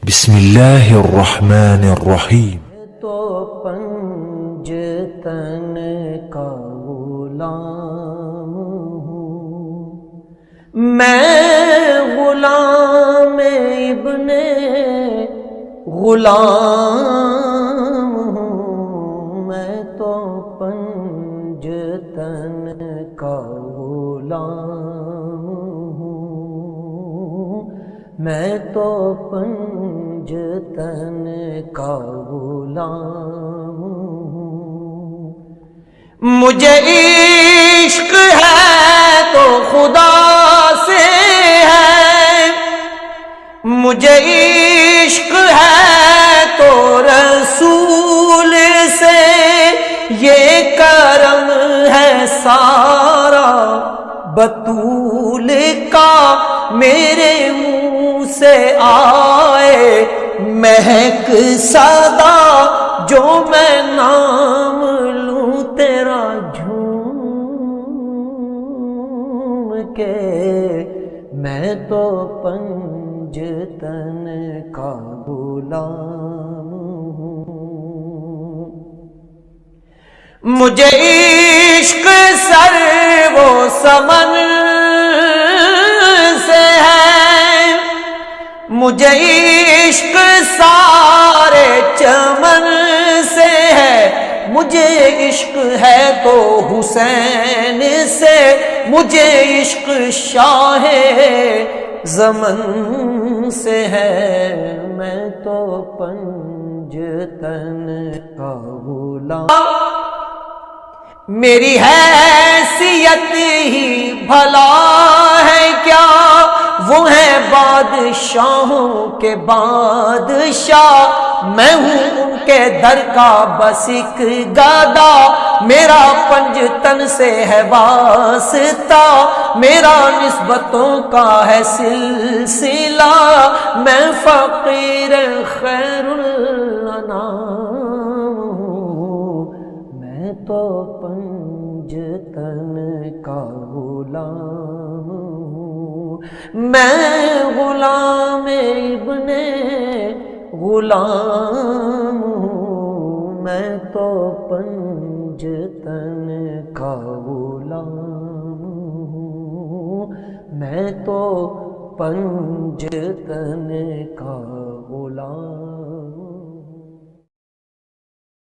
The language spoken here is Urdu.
بسم اللہ الرحمن الرحیم۔ تو پنجتن کا غلام ہوں، میں غلام ابن غلام ہوں، میں تو پنجتن کا غلام ہوں، میں تو پنجتن کا غلام ہوں۔ مجھے عشق ہے تو خدا سے ہے، مجھے عشق ہے تو رسول سے، یہ کرم ہے سارا بطول کا، میرے منہ سے آئے مہک صدا، جو میں نام لوں تیرا جھوم کے، میں تو پنجتن کا غلام ہوں۔ مجھے عشق سر و سمن سے ہے، مجھے عشق سارے چمن سے ہے، مجھے عشق ہے تو حسین سے، مجھے عشق شاہ زمن سے ہے، میں تو پنجتن کا غلام۔ میری حیثیت ہی بھلا ہے کیا، وہ ہے بادشاہوں کے بادشاہ، میں ہوں ان کے در کا بس ایک گدا، میرا پنجتن سے ہے واسطہ، میرا نسبتوں کا ہے سلسلہ، میں فقیر خیر الانام ہوں، میں تو پنجتن کا غلام ہوں، میں غلام ابن غلام ہوں، میں تو پنجتن کا غلام ہوں، میں تو پنجتن کا غلام